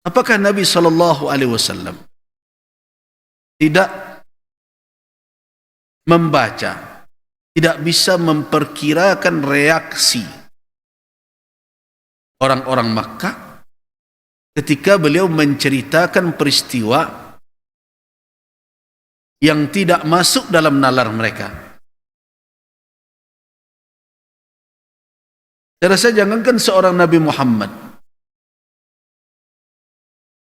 Apakah Nabi SAW tidak membaca, tidak bisa memperkirakan reaksi orang-orang Makkah ketika beliau menceritakan peristiwa yang tidak masuk dalam nalar mereka? Saya rasa jangankan seorang Nabi Muhammad,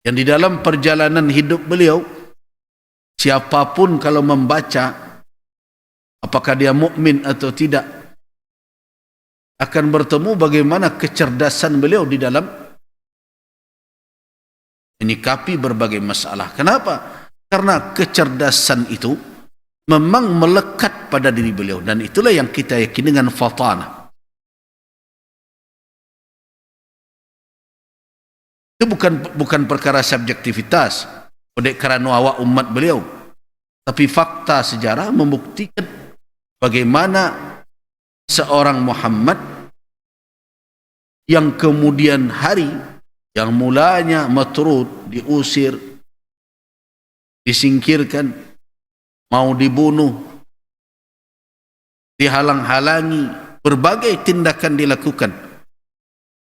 yang di dalam perjalanan hidup beliau, siapapun kalau membaca, apakah dia mukmin atau tidak, akan bertemu bagaimana kecerdasan beliau di dalam menyikapi berbagai masalah. Kenapa? Karena kecerdasan itu memang melekat pada diri beliau, dan itulah yang kita yakini dengan fatanah. Itu bukan perkara subjektivitas oleh kerana awak umat beliau, tapi fakta sejarah membuktikan bagaimana seorang Muhammad yang kemudian hari yang mulanya matrud, diusir, disingkirkan, mau dibunuh, dihalang-halangi, berbagai tindakan dilakukan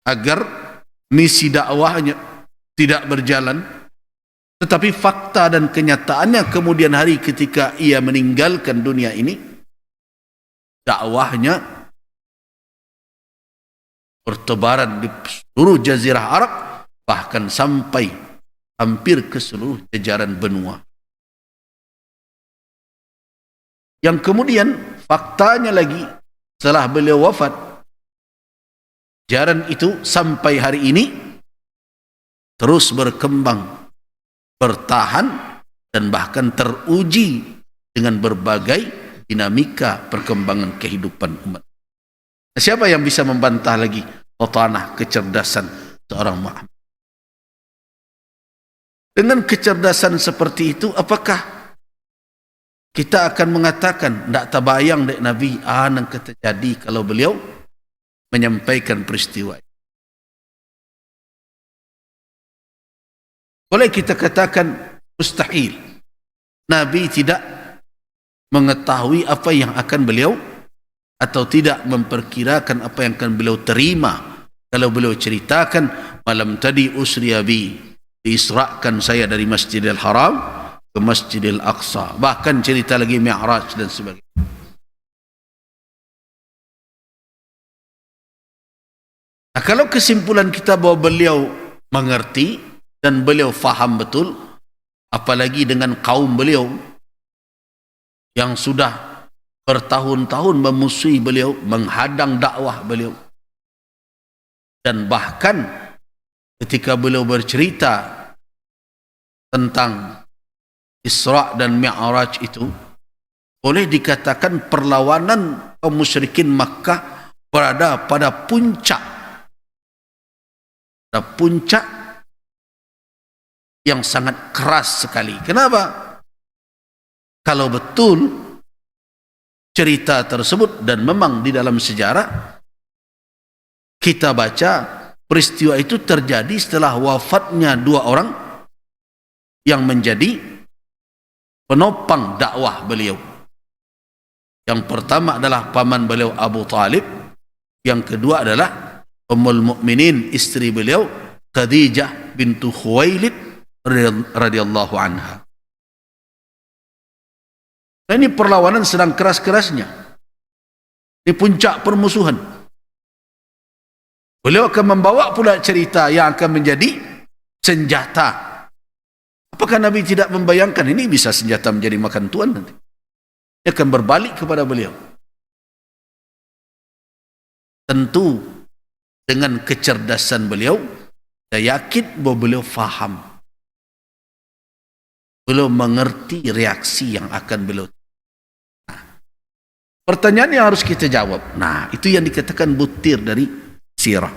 agar misi dakwahnya tidak berjalan, tetapi fakta dan kenyataannya kemudian hari ketika ia meninggalkan dunia ini, dakwahnya bertebaran di seluruh jazirah Arab, bahkan sampai hampir ke seluruh jajaran benua. Yang kemudian faktanya lagi, setelah beliau wafat, ajaran itu sampai hari ini terus berkembang, bertahan, dan bahkan teruji dengan berbagai dinamika perkembangan kehidupan umat. Siapa yang bisa membantah lagi fatanah kecerdasan seorang Muhammad? Dengan kecerdasan seperti itu, apakah kita akan mengatakan tak terbayang dek Nabi yang terjadi kalau beliau menyampaikan peristiwa itu? Boleh kita katakan mustahil Nabi tidak mengetahui apa yang akan beliau, atau tidak memperkirakan apa yang akan beliau terima kalau beliau ceritakan, malam tadi usriya bi, diisrakan saya dari Masjidil Haram ke Masjidil Aqsa, bahkan cerita lagi Mi'raj dan sebagainya. Nah, kalau kesimpulan kita bahwa beliau mengerti dan beliau faham betul, apalagi dengan kaum beliau yang sudah bertahun-tahun memusuhi beliau, menghadang dakwah beliau, dan bahkan ketika beliau bercerita tentang Isra dan Mi'raj itu, boleh dikatakan perlawanan kaum musyrikin Makkah berada pada puncak yang sangat keras sekali. Kenapa? Kalau betul cerita tersebut, dan memang di dalam sejarah kita baca peristiwa itu terjadi setelah wafatnya dua orang yang menjadi penopang dakwah beliau. Yang pertama adalah paman beliau Abu Talib, yang kedua adalah Ummul Mukminin, istri beliau Khadijah bintu Khuwailid radhiyallahu anha. Nah, ini perlawanan sedang keras-kerasnya, di puncak permusuhan. Beliau akan membawa pula cerita yang akan menjadi senjata. Apakah Nabi tidak membayangkan ini bisa senjata menjadi makan tuan nanti? Dia akan berbalik kepada beliau. Tentu dengan kecerdasan beliau, saya yakin bahwa beliau faham, beliau mengerti reaksi yang akan beliau. Pertanyaan yang harus kita jawab, nah itu yang dikatakan butir dari sirah.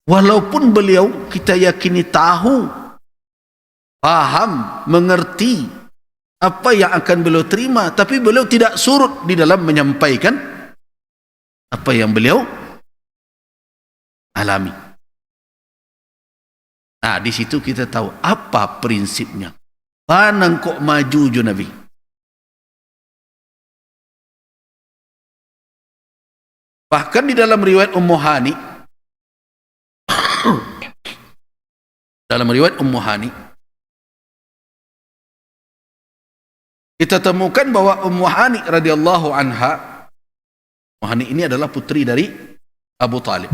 Walaupun beliau kita yakini tahu, paham, mengerti apa yang akan beliau terima, tapi beliau tidak surut di dalam menyampaikan apa yang beliau alami. Nah, di situ kita tahu apa prinsipnya. Panang kok maju jo Nabi. Bahkan di dalam riwayat Ummu Hani, dalam riwayat Ummu Hani, kita temukan bahwa Ummu Hani radhiyallahu anha, Ummu Hani ini adalah putri dari Abu Talib.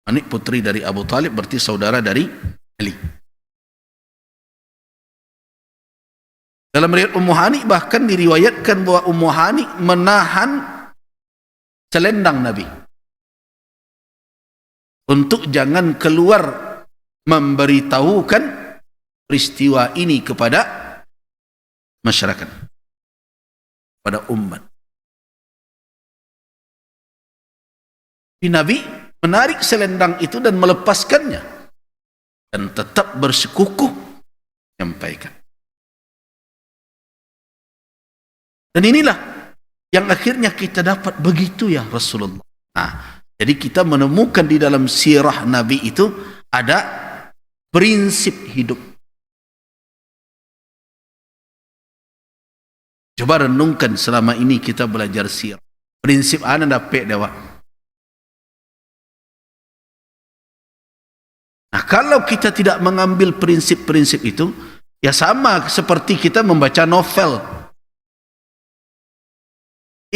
Hani putri dari Abu Talib berarti saudara dari Ali. Dalam riwayat Ummu Hani bahkan diriwayatkan bahwa Ummu Hani menahan selendang Nabi untuk jangan keluar memberitahukan peristiwa ini kepada masyarakat, pada umat. Nabi menarik selendang itu dan melepaskannya dan tetap bersekukuh menyampaikan. Dan inilah yang akhirnya kita dapat, begitu ya Rasulullah. Nah, jadi kita menemukan di dalam sirah Nabi itu ada prinsip hidup. Coba renungkan selama ini kita belajar sirah. Prinsip ana dapat dewa. Nah, kalau kita tidak mengambil prinsip-prinsip itu, ya sama seperti kita membaca novel.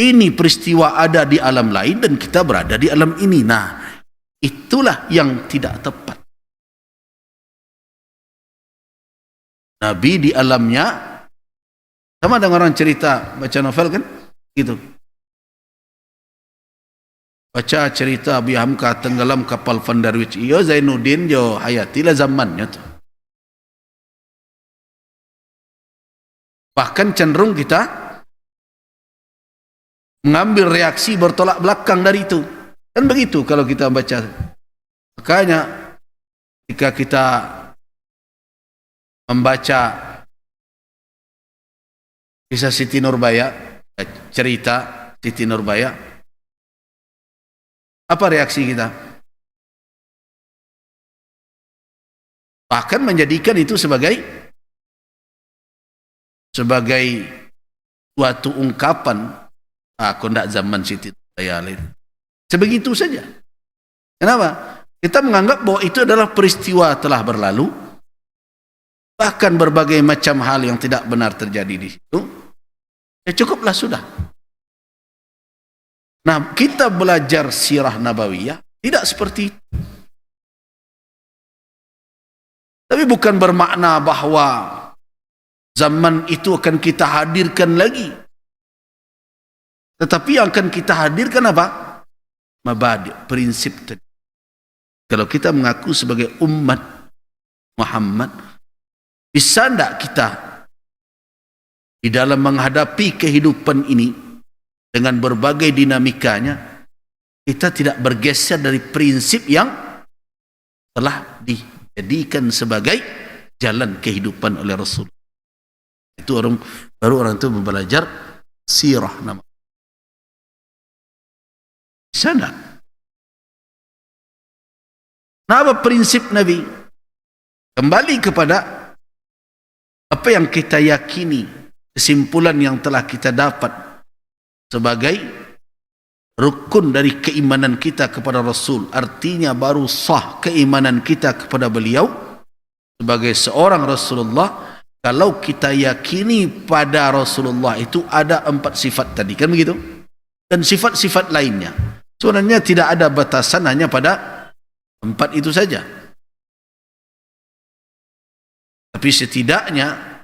Ini peristiwa ada di alam lain dan kita berada di alam ini. Nah, itulah yang tidak tepat. Nabi di alamnya sama dengan orang cerita baca novel kan, gitu. Baca cerita Abi Hamka tenggelam kapal Van der Wijk. Iyo Zainuddin jo hayati lah zamannya tuh. Bahkan cenderung kita mengambil reaksi bertolak belakang dari itu. Dan begitu kalau kita baca. Makanya jika kita membaca kisah Siti Nurbaya, cerita Siti Nurbaya, apa reaksi kita? Bahkan menjadikan itu sebagai suatu ungkapan, aku tidak zaman Siti Nurbaya lain. Sebegitu saja. Kenapa? Kita menganggap bahwa itu adalah peristiwa telah berlalu, bahkan berbagai macam hal yang tidak benar terjadi di situ. Ya cukuplah sudah. Nah, kita belajar sirah nabawiyah tidak seperti itu. Tapi bukan bermakna bahwa zaman itu akan kita hadirkan lagi. Tetapi yang akan kita hadirkan apa? Mabadi', prinsip tadi. Kalau kita mengaku sebagai umat Muhammad, bisa tidak kita di dalam menghadapi kehidupan ini dengan berbagai dinamikanya, kita tidak bergeser dari prinsip yang telah dijadikan sebagai jalan kehidupan oleh Rasul. Itu baru orang itu belajar sirah nama. Bisa tidak? Nah, apa prinsip Nabi? Kembali kepada apa yang kita yakini, kesimpulan yang telah kita dapat sebagai rukun dari keimanan kita kepada Rasul. Artinya baru sah keimanan kita kepada beliau sebagai seorang Rasulullah kalau kita yakini pada Rasulullah itu ada 4 sifat tadi, kan begitu? Dan sifat-sifat lainnya. Sebenarnya tidak ada batasan, hanya pada 4 itu saja. Tapi setidaknya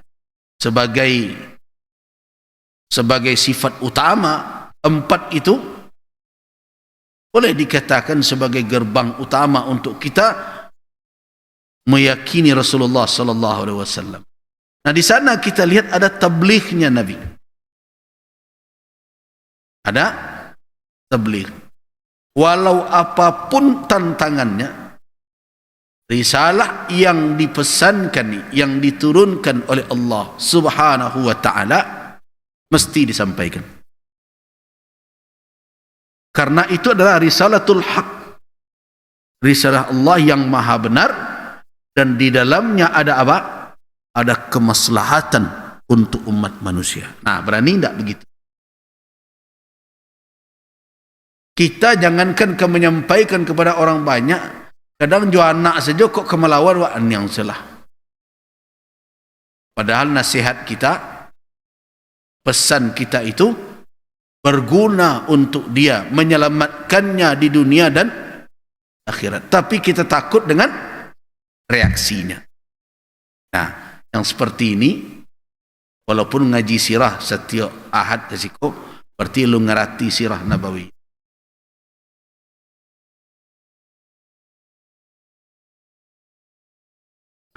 sebagai sifat utama, 4 itu boleh dikatakan sebagai gerbang utama untuk kita meyakini Rasulullah sallallahu alaihi wasallam. Nah, di sana kita lihat ada tablighnya Nabi. Ada tabligh. Walau apapun tantangannya, risalah yang dipesankan, yang diturunkan oleh Allah Subhanahu wa ta'ala mesti disampaikan. Karena itu adalah risalatul haq, risalah Allah yang maha benar, dan di dalamnya ada apa? Ada kemaslahatan untuk umat manusia. Nah, berani tidak begitu? Kita jangankan ke menyampaikan kepada orang banyak, kadang jual anak saja kok kemelawan waan yang salah. Padahal nasihat kita, pesan kita itu berguna untuk dia, menyelamatkannya di dunia dan akhirat. Tapi kita takut dengan reaksinya. Nah, yang seperti ini, walaupun ngaji sirah setiap ahad resiko, berarti lu ngerti sirah Nabawi.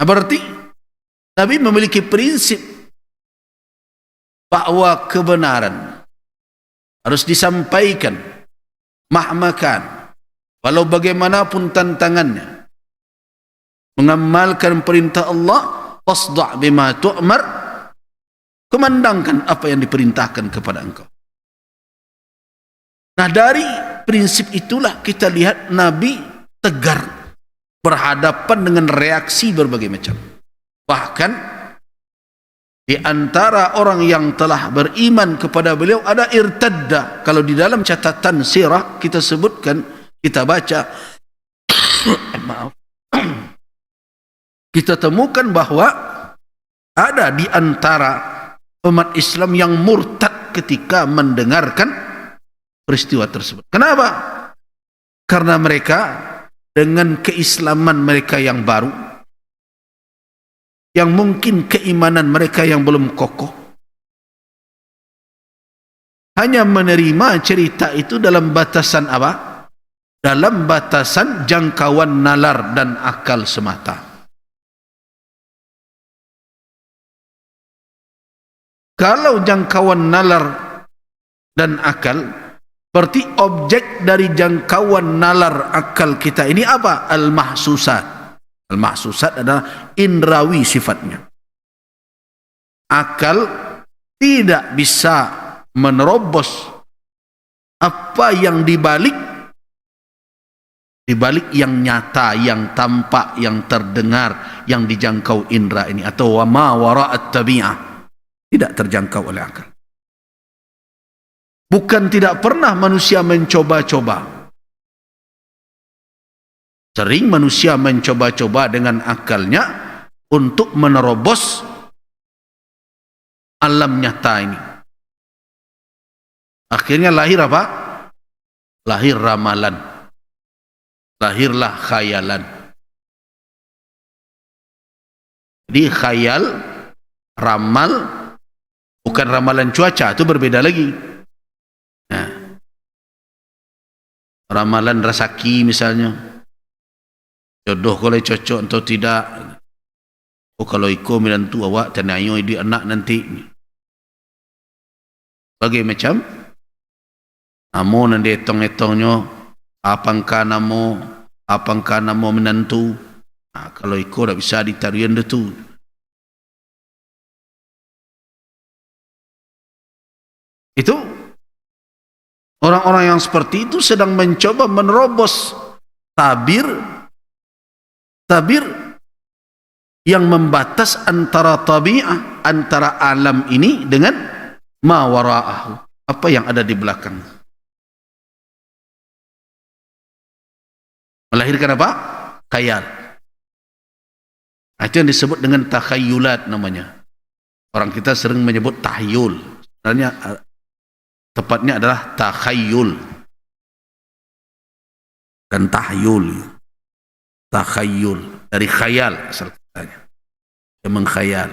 Nah, berarti Nabi memiliki prinsip bahwa kebenaran harus disampaikan, mahmakan, walau bagaimanapun tantangannya. Mengamalkan perintah Allah, fasda' bima tu'mar, kumandangkan apa yang diperintahkan kepada engkau. Nah, dari prinsip itulah kita lihat Nabi tegar berhadapan dengan reaksi berbagai macam. Bahkan di antara orang yang telah beriman kepada beliau ada irtadda. Kalau di dalam catatan sirah kita sebutkan, kita baca maaf, kita temukan bahwa ada di antara umat Islam yang murtad ketika mendengarkan peristiwa tersebut. Kenapa? Karena mereka dengan keislaman mereka yang baru, yang mungkin keimanan mereka yang belum kokoh, hanya menerima cerita itu dalam batasan apa? Dalam batasan jangkauan nalar dan akal semata. Kalau jangkauan nalar dan akal, berarti objek dari jangkauan nalar akal kita ini apa? Al-mahsusat. Al-mahsusat adalah indrawi sifatnya. Akal tidak bisa menerobos apa yang dibalik yang nyata, yang tampak, yang terdengar, yang dijangkau indra ini, atau wama wara'at tabi'ah, tidak terjangkau oleh akal. Bukan tidak pernah manusia mencoba-coba. Sering manusia mencoba-coba dengan akalnya untuk menerobos alam nyata ini. Akhirnya lahir apa? Lahir ramalan. Lahirlah khayalan. Jadi khayal, ramal, bukan ramalan cuaca, itu berbeda lagi. Nah, ramalan rezeki misalnya, jodoh kalau cocok atau tidak, oh kalau iko menantu awak tenayo di anak nanti, bagai macam, namo nanti etong-etongnya, apangkah namo menantu, nah, kalau iko tak bisa ditarian itu. Itu orang-orang yang seperti itu sedang mencoba menerobos tabir yang membatas antara tabi'ah, antara alam ini dengan ma wara'ahu, apa yang ada di belakang. Melahirkan apa? Khayal. Itu yang disebut dengan takhayulat namanya. Orang kita sering menyebut tahyul. Sebenarnya tepatnya adalah takhayul dan tahyul. Takhayul dari khayal asal katanya, yang mengkhayal.